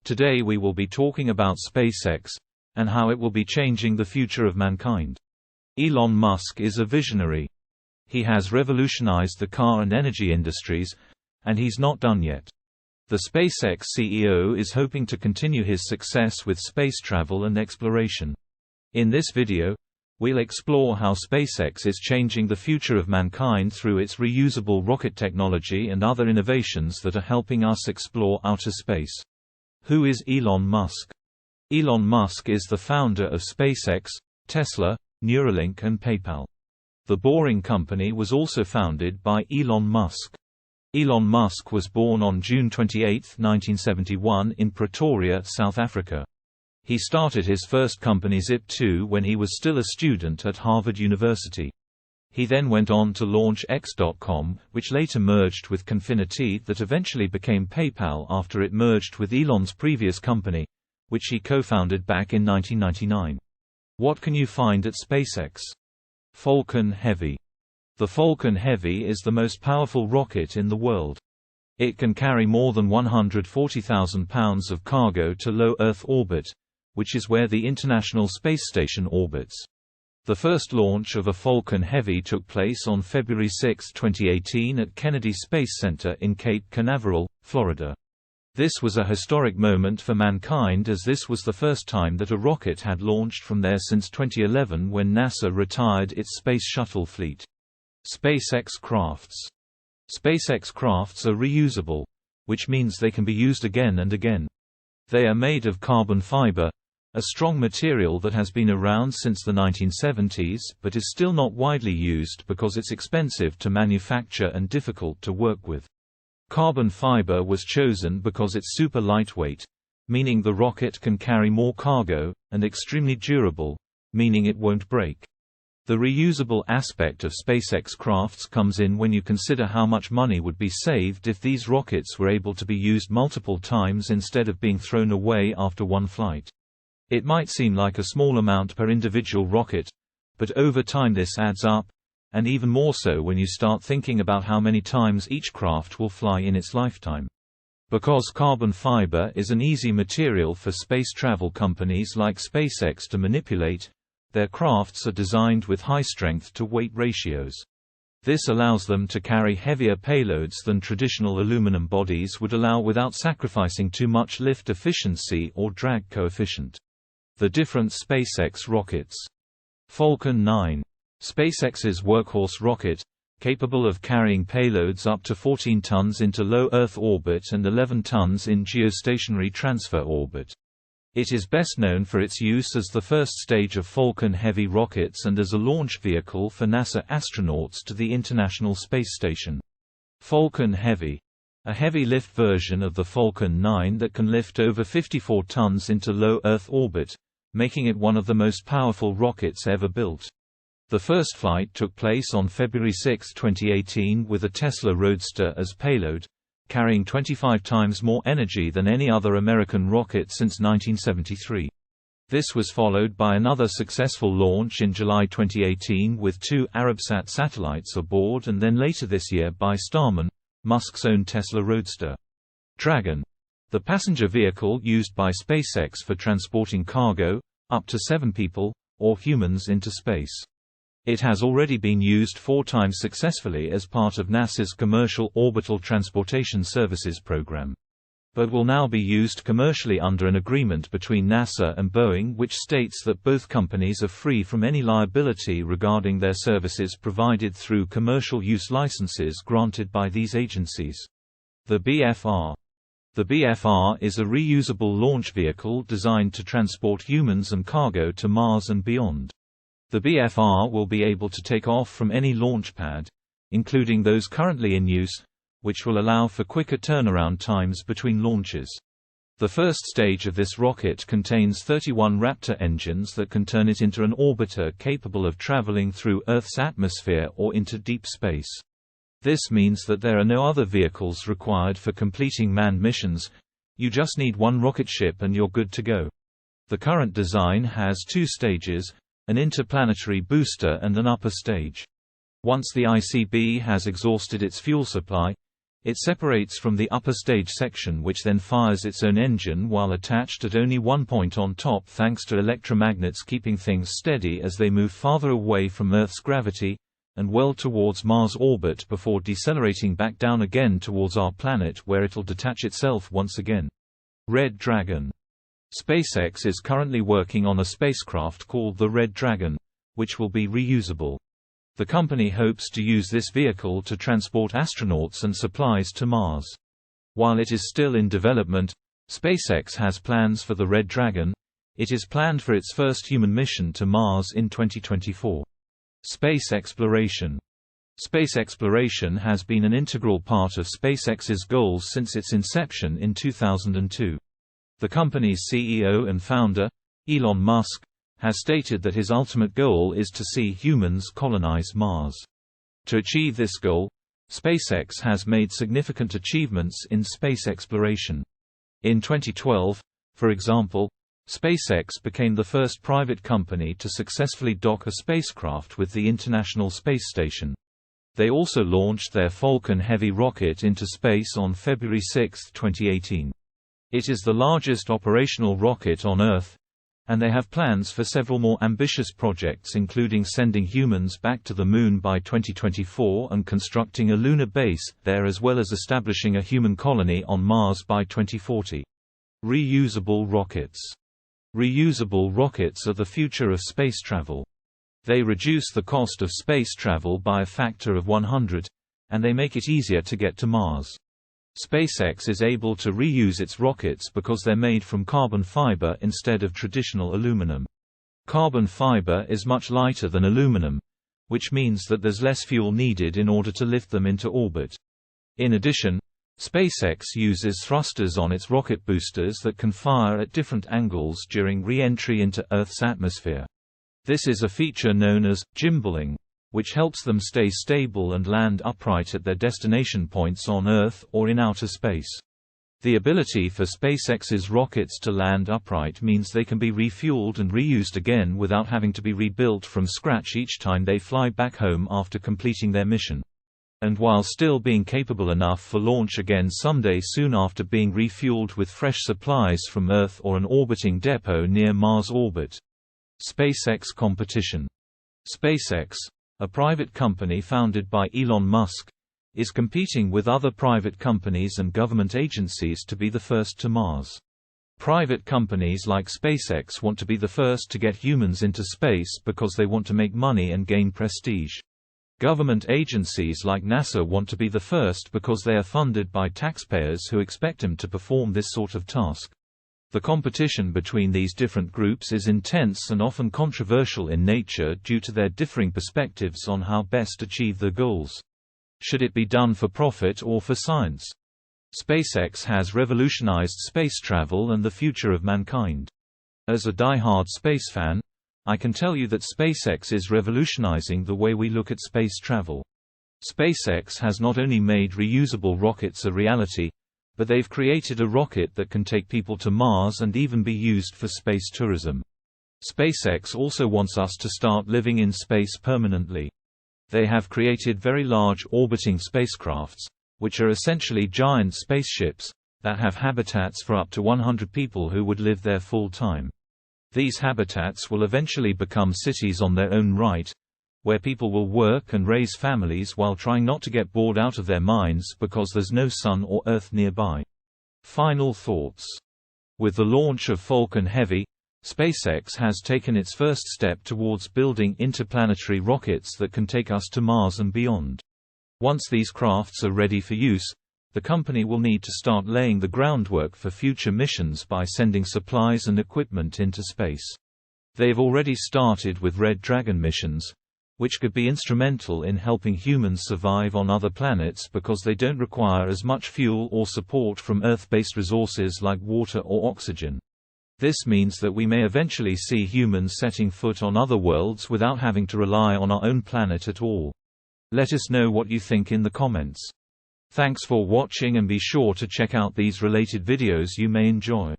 Today we will be talking about SpaceX, and how it will be changing the future of mankind. Elon Musk is a visionary. He has revolutionized the car and energy industries, and he's not done yet. The SpaceX CEO is hoping to continue his success with space travel and exploration. In this video, we'll explore how SpaceX is changing the future of mankind through its reusable rocket technology and other innovations that are helping us explore outer space. Who is Elon Musk? Elon Musk is the founder of SpaceX, Tesla, Neuralink and PayPal. The Boring Company was also founded by Elon Musk. Elon Musk was born on June 28, 1971 in Pretoria, South Africa. He started his first company Zip2 when he was still a student at Harvard University. He then went on to launch X.com, which later merged with Confinity that eventually became PayPal after it merged with Elon's previous company, which he co-founded back in 1999. What can you find at SpaceX? Falcon Heavy. The Falcon Heavy is the most powerful rocket in the world. It can carry more than 140,000 pounds of cargo to low Earth orbit, which is where the International Space Station orbits. The first launch of a Falcon Heavy took place on February 6, 2018 at Kennedy Space Center in Cape Canaveral, Florida. This was a historic moment for mankind as this was the first time that a rocket had launched from there since 2011 when NASA retired its Space Shuttle fleet. SpaceX crafts. SpaceX crafts are reusable, which means they can be used again and again. They are made of carbon fiber, a strong material that has been around since the 1970s but is still not widely used because it's expensive to manufacture and difficult to work with. Carbon fiber was chosen because it's super lightweight, meaning the rocket can carry more cargo, and extremely durable, meaning it won't break. The reusable aspect of SpaceX crafts comes in when you consider how much money would be saved if these rockets were able to be used multiple times instead of being thrown away after one flight. It might seem like a small amount per individual rocket, but over time this adds up, and even more so when you start thinking about how many times each craft will fly in its lifetime. Because carbon fiber is an easy material for space travel companies like SpaceX to manipulate, their crafts are designed with high strength-to-weight ratios. This allows them to carry heavier payloads than traditional aluminum bodies would allow without sacrificing too much lift efficiency or drag coefficient. The different SpaceX rockets. Falcon 9. SpaceX's workhorse rocket, capable of carrying payloads up to 14 tons into low Earth orbit and 11 tons in geostationary transfer orbit. It is best known for its use as the first stage of Falcon Heavy rockets and as a launch vehicle for NASA astronauts to the International Space Station. Falcon Heavy. A heavy-lift version of the Falcon 9 that can lift over 54 tons into low Earth orbit, making it one of the most powerful rockets ever built. The first flight took place on February 6, 2018 with a Tesla Roadster as payload, carrying 25 times more energy than any other American rocket since 1973. This was followed by another successful launch in July 2018 with 2 Arabsat satellites aboard and then later this year by Starman, Musk's own Tesla Roadster. Dragon. The passenger vehicle used by SpaceX for transporting cargo, up to 7 people, or humans into space. It has already been used 4 times successfully as part of NASA's Commercial Orbital Transportation Services program. But will now be used commercially under an agreement between NASA and Boeing which states that both companies are free from any liability regarding their services provided through commercial use licenses granted by these agencies. The BFR. The BFR is a reusable launch vehicle designed to transport humans and cargo to Mars and beyond. The BFR will be able to take off from any launch pad, including those currently in use, which will allow for quicker turnaround times between launches. The first stage of this rocket contains 31 Raptor engines that can turn it into an orbiter capable of traveling through Earth's atmosphere or into deep space. This means that there are no other vehicles required for completing manned missions. You just need one rocket ship and you're good to go. The current design has 2 stages, an interplanetary booster and an upper stage. Once the ICB has exhausted its fuel supply, It separates from the upper stage section, which then fires its own engine while attached at only one point on top thanks to electromagnets keeping things steady as they move farther away from Earth's gravity, and well towards Mars' orbit before decelerating back down again towards our planet, where it'll detach itself once again. Red Dragon. SpaceX is currently working on a spacecraft called the Red Dragon, which will be reusable. The company hopes to use this vehicle to transport astronauts and supplies to Mars. While it is still in development, SpaceX has plans for the Red Dragon. It is planned for its first human mission to Mars in 2024. Space exploration. Space exploration has been an integral part of SpaceX's goals since its inception in 2002. The company's CEO and founder, Elon Musk, has stated that his ultimate goal is to see humans colonize Mars. To achieve this goal, SpaceX has made significant achievements in space exploration. In 2012, for example, SpaceX became the first private company to successfully dock a spacecraft with the International Space Station. They also launched their Falcon Heavy rocket into space on February 6, 2018. It is the largest operational rocket on Earth, and they have plans for several more ambitious projects, including sending humans back to the Moon by 2024 and constructing a lunar base there, as well as establishing a human colony on Mars by 2040. Reusable rockets. Reusable rockets are the future of space travel. They reduce the cost of space travel by a factor of 100, and they make it easier to get to Mars. SpaceX is able to reuse its rockets because they're made from carbon fiber instead of traditional aluminum. Carbon fiber is much lighter than aluminum, which means that there's less fuel needed in order to lift them into orbit. In addition, SpaceX uses thrusters on its rocket boosters that can fire at different angles during re-entry into Earth's atmosphere. This is a feature known as gimbaling, which helps them stay stable and land upright at their destination points on Earth or in outer space. The ability for SpaceX's rockets to land upright means they can be refueled and reused again without having to be rebuilt from scratch each time they fly back home after completing their mission. And while still being capable enough for launch again someday soon after being refueled with fresh supplies from Earth or an orbiting depot near Mars orbit. SpaceX competition. SpaceX, a private company founded by Elon Musk, is competing with other private companies and government agencies to be the first to Mars. Private companies like SpaceX want to be the first to get humans into space because they want to make money and gain prestige. Government agencies like NASA want to be the first because they are funded by taxpayers who expect them to perform this sort of task. The competition between these different groups is intense and often controversial in nature due to their differing perspectives on how best achieve their goals. Should it be done for profit or for science? SpaceX has revolutionized space travel and the future of mankind. As a die-hard space fan, I can tell you that SpaceX is revolutionizing the way we look at space travel. SpaceX has not only made reusable rockets a reality, but they've created a rocket that can take people to Mars and even be used for space tourism. SpaceX also wants us to start living in space permanently. They have created very large orbiting spacecrafts, which are essentially giant spaceships, that have habitats for up to 100 people who would live there full-time. These habitats will eventually become cities on their own right, where people will work and raise families while trying not to get bored out of their minds because there's no sun or Earth nearby. Final thoughts. With the launch of Falcon Heavy, SpaceX has taken its first step towards building interplanetary rockets that can take us to Mars and beyond. Once these crafts are ready for use, the company will need to start laying the groundwork for future missions by sending supplies and equipment into space. They've already started with Red Dragon missions, which could be instrumental in helping humans survive on other planets because they don't require as much fuel or support from Earth-based resources like water or oxygen. This means that we may eventually see humans setting foot on other worlds without having to rely on our own planet at all. Let us know what you think in the comments. Thanks for watching, and be sure to check out these related videos you may enjoy.